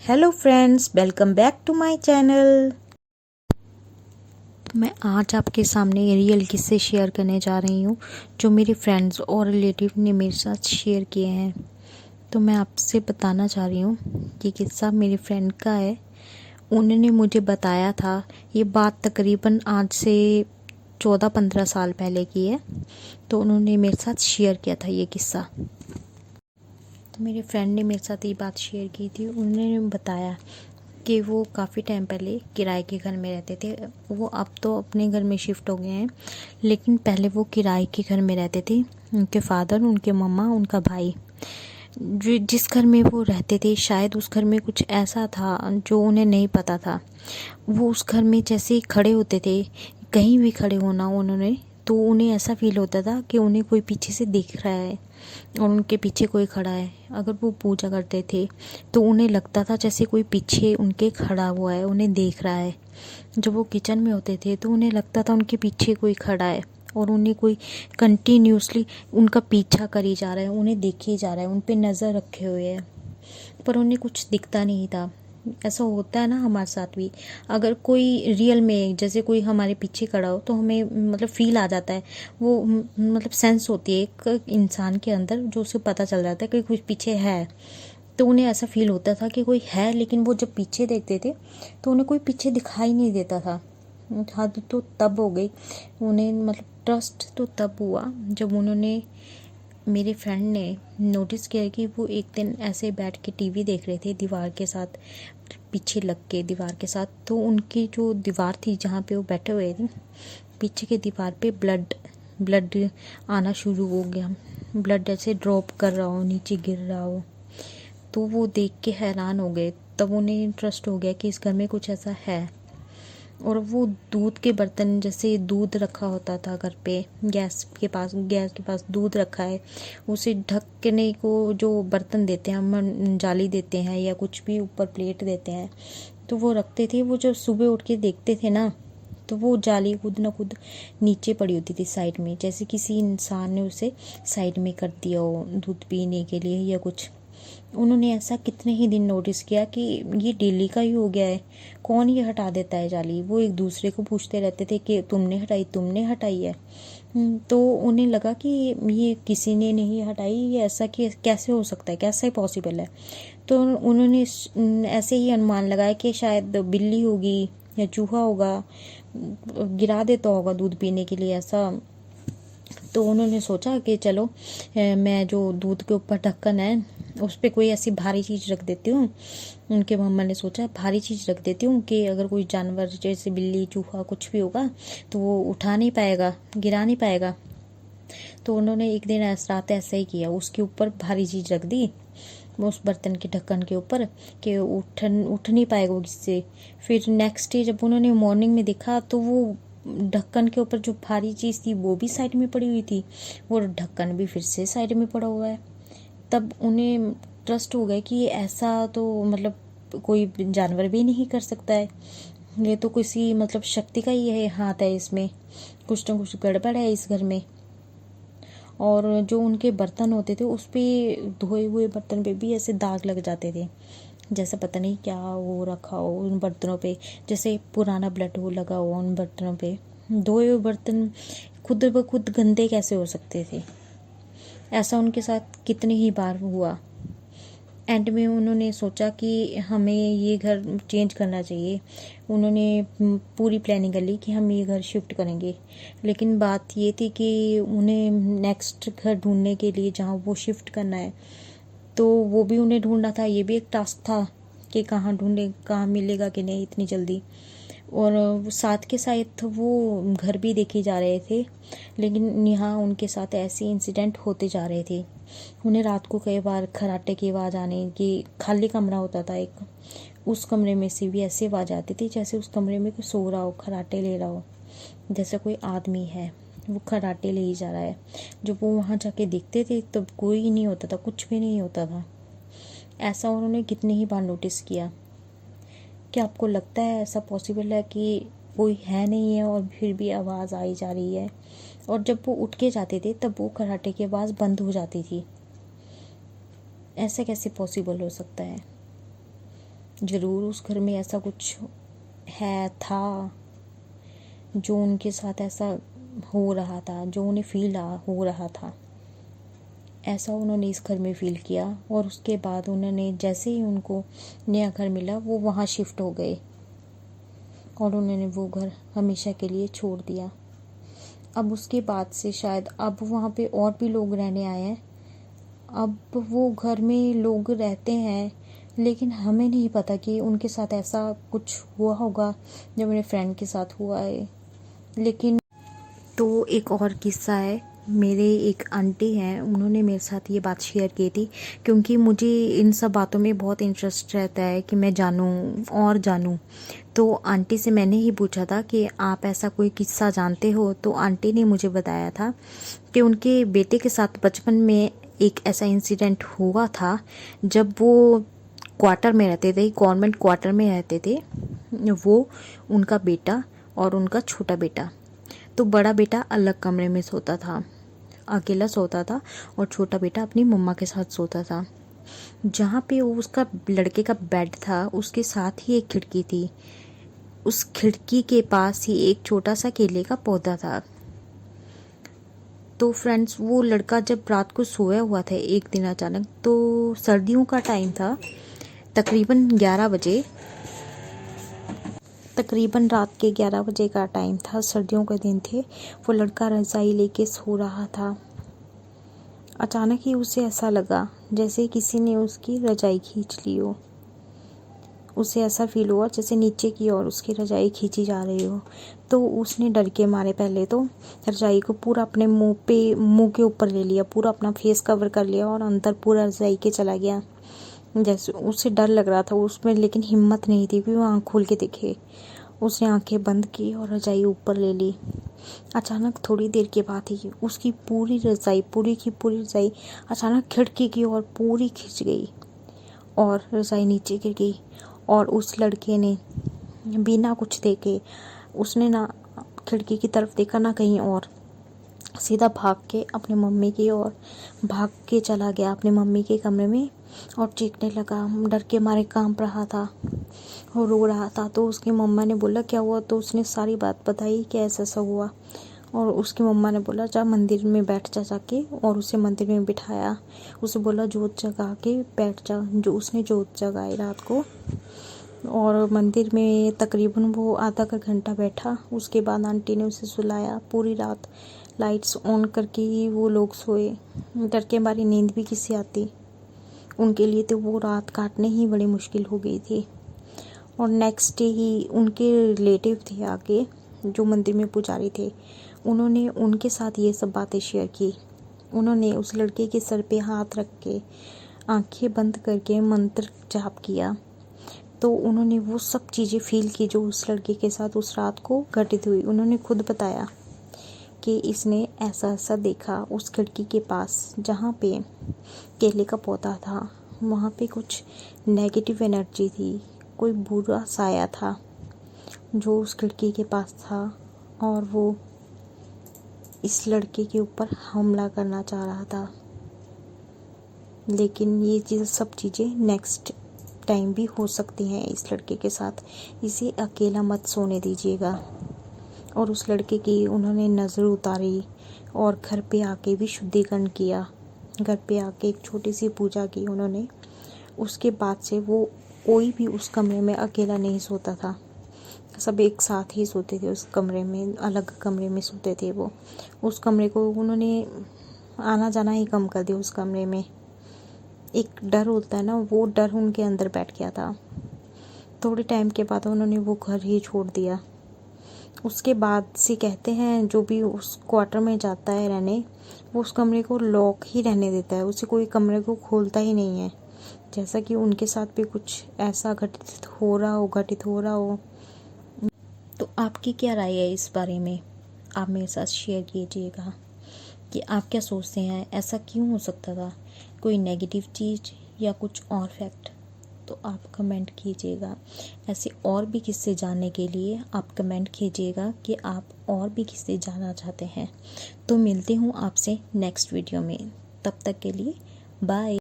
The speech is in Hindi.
Hello friends, welcome back to my channel. मैं आज आपके सामने रियल किस्से शेयर करने जा रही हूँ जो मेरे फ्रेंड्स और रिलेटिव ने मेरे साथ शेयर किए हैं। तो मैं आपसे बताना चाह रही हूँ, ये किस्सा मेरे फ्रेंड का है। उन्होंने मुझे बताया था, ये बात तकरीबन आज से 14-15 साल पहले की है। तो उन्होंने मेरे साथ शेयर किया था ये किस्सा। तो मेरे फ्रेंड ने मेरे साथ ये बात शेयर की थी। उन्होंने बताया कि वो काफ़ी टाइम पहले किराए के घर में रहते थे। वो अब तो अपने घर में शिफ्ट हो गए हैं, लेकिन पहले वो किराए के घर में रहते थे। उनके फादर, उनके मम्मा, उनका भाई। जिस घर में वो रहते थे, शायद उस घर में कुछ ऐसा था जो उन्हें नहीं पता था। वो उस घर में जैसे ही खड़े होते थे, कहीं भी खड़े होना उन्होंने, तो उन्हें ऐसा फील होता था कि उन्हें कोई पीछे से देख रहा है और उनके पीछे कोई खड़ा है। अगर वो पूजा करते थे तो उन्हें लगता था जैसे कोई पीछे उनके खड़ा हुआ है, उन्हें देख रहा है। जब वो किचन में होते थे तो उन्हें लगता था उनके पीछे कोई खड़ा है और उन्हें कोई कंटिन्यूसली उनका पीछा करी जा रहा है, उन्हें देखे जा रहा है, उन पे नज़र रखे हुए है, पर उन्हें कुछ दिखता नहीं था। ऐसा होता है ना हमारे साथ भी। अगर कोई रियल में जैसे कोई हमारे पीछे खड़ा हो तो हमें मतलब फील आ जाता है, वो मतलब सेंस होती है एक इंसान के अंदर, जो उसे पता चल जाता है कि कुछ पीछे है। तो उन्हें ऐसा फील होता था कि कोई है, लेकिन वो जब पीछे देखते थे तो उन्हें कोई पीछे दिखाई नहीं देता था। हद तो तब हो गई उन्हें, मतलब ट्रस्ट तो तब हुआ जब उन्होंने, मेरे फ्रेंड ने नोटिस किया कि वो एक दिन ऐसे बैठ के टीवी देख रहे थे दीवार के साथ, पीछे लग के दीवार के साथ। तो उनकी जो दीवार थी जहाँ पे वो बैठे हुए थे, पीछे की दीवार पे ब्लड ब्लड आना शुरू हो गया। ब्लड ऐसे ड्रॉप कर रहा हो, नीचे गिर रहा हो। तो वो देख के हैरान हो गए। तब उन्हें इंटरेस्ट हो गया कि इस घर में कुछ ऐसा है। और वो दूध के बर्तन, जैसे दूध रखा होता था घर पे, गैस के पास दूध रखा है, उसे ढकने को जो बर्तन देते हैं हम, जाली देते हैं या कुछ भी ऊपर प्लेट देते हैं, तो वो रखते थे। वो जब सुबह उठ के देखते थे ना, तो वो जाली खुद ना खुद नीचे पड़ी होती थी साइड में, जैसे किसी इंसान ने उसे साइड में कर दिया हो दूध पीने के लिए या कुछ। उन्होंने ऐसा कितने ही दिन नोटिस किया कि ये डेली का ही हो गया है, कौन ये हटा देता है जाली। वो एक दूसरे को पूछते रहते थे कि तुमने हटाई है। तो उन्हें लगा कि ये किसी ने नहीं हटाई, ये ऐसा कि कैसे हो सकता है, कैसे पॉसिबल है। तो उन्होंने ऐसे ही अनुमान लगाया कि शायद बिल्ली होगी या चूहा होगा, गिरा देता होगा दूध पीने के लिए ऐसा। तो उन्होंने सोचा कि चलो मैं जो दूध के ऊपर ढक्कन है उस पर कोई ऐसी भारी चीज़ रख देती हूँ। उनके मम्मा ने सोचा भारी चीज़ रख देती हूँ कि अगर कोई जानवर जैसे बिल्ली चूहा कुछ भी होगा तो वो उठा नहीं पाएगा, गिरा नहीं पाएगा। तो उन्होंने एक दिन रात ऐसा ही किया, उसके ऊपर भारी चीज़ रख दी उस बर्तन के ढक्कन के ऊपर कि उठ नहीं पाएगा उससे। फिर नेक्स्ट डे जब उन्होंने मॉर्निंग में देखा तो वो ढक्कन के ऊपर जो भारी चीज़ थी वो भी साइड में पड़ी हुई थी और ढक्कन भी फिर से साइड में पड़ा हुआ है। तब उन्हें ट्रस्ट हो गया कि ये ऐसा तो मतलब कोई जानवर भी नहीं कर सकता है, ये तो किसी मतलब शक्ति का ही है हाथ है इसमें, कुछ ना कुछ गड़बड़ है इस घर में। और जो उनके बर्तन होते थे उस पे, धोए हुए बर्तन पे भी ऐसे दाग लग जाते थे, जैसे पता नहीं क्या वो रखा हो उन बर्तनों पे, जैसे पुराना ब्लड वो लगा हुआ उन बर्तनों पे। धोए हुए बर्तन खुद ब खुद गंदे कैसे हो सकते थे। ऐसा उनके साथ कितनी ही बार हुआ। एंड में उन्होंने सोचा कि हमें ये घर चेंज करना चाहिए। उन्होंने पूरी प्लानिंग कर ली कि हम ये घर शिफ्ट करेंगे। लेकिन बात ये थी कि उन्हें नेक्स्ट घर ढूंढने के लिए जहाँ वो शिफ्ट करना है, तो वो भी उन्हें ढूंढना था। ये भी एक टास्क था कि कहाँ ढूंढे, कहाँ मिलेगा कि नहीं इतनी जल्दी। और साथ के साथ वो घर भी देखे जा रहे थे, लेकिन यहाँ उनके साथ ऐसे इंसिडेंट होते जा रहे थे। उन्हें रात को कई बार खर्राटे की आवाज़ आने की, खाली कमरा होता था एक, उस कमरे में से भी ऐसी आवाज़ आती थी जैसे उस कमरे में कोई सो रहा हो, खर्राटे ले रहा हो, जैसे कोई आदमी है वो खर्राटे ले ही जा रहा है। जब वो वहाँ जाके देखते थे तब कोई नहीं होता था, कुछ भी नहीं होता था। ऐसा उन्होंने कितनी ही बार नोटिस किया। क्या आपको लगता है ऐसा पॉसिबल है कि कोई है नहीं है और फिर भी आवाज़ आई जा रही है? और जब वो उठ के जाते थे तब वो खर्राटे की आवाज़ बंद हो जाती थी। ऐसा कैसे पॉसिबल हो सकता है? ज़रूर उस घर में ऐसा कुछ था जो उनके साथ ऐसा हो रहा था, जो उन्हें फील हो रहा था। ऐसा उन्होंने इस घर में फ़ील किया और उसके बाद उन्होंने जैसे ही उनको नया घर मिला वो वहाँ शिफ्ट हो गए और उन्होंने वो घर हमेशा के लिए छोड़ दिया। अब उसके बाद से शायद अब वहाँ पे और भी लोग रहने आए हैं। अब वो घर में लोग रहते हैं, लेकिन हमें नहीं पता कि उनके साथ ऐसा कुछ हुआ होगा जो मेरे फ्रेंड के साथ हुआ है। लेकिन तो एक और किस्सा है, मेरे एक आंटी हैं, उन्होंने मेरे साथ ये बात शेयर की थी, क्योंकि मुझे इन सब बातों में बहुत इंटरेस्ट रहता है कि मैं जानूं और जानूं। तो आंटी से मैंने ही पूछा था कि आप ऐसा कोई किस्सा जानते हो, तो आंटी ने मुझे बताया था कि उनके बेटे के साथ बचपन में एक ऐसा इंसिडेंट हुआ था जब वो क्वार्टर में रहते थे, गवर्नमेंट क्वार्टर में रहते थे, वो, उनका बेटा और उनका छोटा बेटा। तो बड़ा बेटा अलग कमरे में सोता था, अकेला सोता था, और छोटा बेटा अपनी मम्मा के साथ सोता था। जहाँ पे उसका लड़के का बेड था उसके साथ ही एक खिड़की थी, उस खिड़की के पास ही एक छोटा सा केले का पौधा था। तो फ्रेंड्स, वो लड़का जब रात को सोया हुआ था एक दिन अचानक, तो सर्दियों का टाइम था, तकरीबन 11 बजे, तकरीबन रात के 11 बजे का टाइम था, सर्दियों के दिन थे। वो लड़का रज़ाई लेके सो रहा था। अचानक ही उसे ऐसा लगा जैसे किसी ने उसकी रज़ाई खींच ली हो। उसे ऐसा फील हुआ जैसे नीचे की ओर उसकी रज़ाई खींची जा रही हो। तो उसने डर के मारे पहले तो रज़ाई को पूरा अपने मुंह के ऊपर ले लिया, पूरा अपना फेस कवर कर लिया और अंदर पूरा रज़ाई के चला गया। जैसे उसे डर लग रहा था उसमें, लेकिन हिम्मत नहीं थी कि वो आँख खोल के देखे। उसने आंखें बंद की और रज़ाई ऊपर ले ली। अचानक थोड़ी देर के बाद ही उसकी पूरी रज़ाई, पूरी की पूरी रज़ाई अचानक खिड़की की ओर पूरी खिंच गई और रज़ाई नीचे गिर गई। और उस लड़के ने बिना कुछ देखे, उसने ना खिड़की की तरफ देखा ना कहीं और, सीधा भाग के अपने मम्मी की ओर भाग के चला गया अपने मम्मी के कमरे में और चीखने लगा। डर के मारे कांप रहा था और रो रहा था। तो उसकी मम्मा ने बोला क्या हुआ, तो उसने सारी बात बताई कि ऐसा ऐसा हुआ। और उसकी मम्मा ने बोला जा मंदिर में बैठ जा जाके, और उसे मंदिर में बिठाया। उसे बोला जोत जगा के बैठ जा। जो उसने जोत जगाई रात को, और मंदिर में तकरीबन वो आधा का घंटा बैठा। उसके बाद आंटी ने उसे सुलाया। पूरी रात लाइट्स ऑन करके ही वो लोग सोए। डर के मारी नींद भी किसी आती, उनके लिए तो वो रात काटने ही बड़ी मुश्किल हो गई थी। और नेक्स्ट डे ही उनके रिलेटिव थे आगे, जो मंदिर में पुजारी थे, उन्होंने उनके साथ ये सब बातें शेयर की। उन्होंने उस लड़के के सर पे हाथ रख के आंखें बंद करके मंत्र जाप किया। तो उन्होंने वो सब चीज़ें फील की जो उस लड़के के साथ उस रात को घटित हुई। उन्होंने खुद बताया कि इसने ऐसा ऐसा देखा उस खिड़की के पास जहाँ पे केले का पौधा था, वहाँ पे कुछ नेगेटिव एनर्जी थी, कोई बुरा साया था जो उस खिड़की के पास था, और वो इस लड़के के ऊपर हमला करना चाह रहा था। लेकिन ये सब चीज़ें नेक्स्ट टाइम भी हो सकती हैं इस लड़के के साथ। इसे अकेला मत सोने दीजिएगा। और उस लड़के की उन्होंने नज़र उतारी और घर पे आके भी शुद्धिकरण किया। घर पे आके एक छोटी सी पूजा की उन्होंने। उसके बाद से वो कोई भी उस कमरे में अकेला नहीं सोता था, सब एक साथ ही सोते थे उस कमरे में, अलग कमरे में सोते थे वो। उस कमरे को उन्होंने आना जाना ही कम कर दिया। उस कमरे में एक डर होता है ना, वो डर उनके अंदर बैठ गया था। थोड़े टाइम के बाद उन्होंने वो घर ही छोड़ दिया। उसके बाद से कहते हैं जो भी उस क्वार्टर में जाता है रहने, वो उस कमरे को लॉक ही रहने देता है, उसे कोई कमरे को खोलता ही नहीं है। जैसा कि उनके साथ भी कुछ ऐसा घटित हो रहा हो। तो आपकी क्या राय है इस बारे में, आप मेरे साथ शेयर कीजिएगा कि आप क्या सोचते हैं, ऐसा क्यों हो सकता था, कोई नेगेटिव चीज़ या कुछ और फैक्ट। तो आप कमेंट कीजिएगा। ऐसे और भी किस्से जानने के लिए आप कमेंट कीजिएगा कि आप और भी किस्से जानना चाहते हैं। तो मिलती हूँ आपसे नेक्स्ट वीडियो में, तब तक के लिए बाय।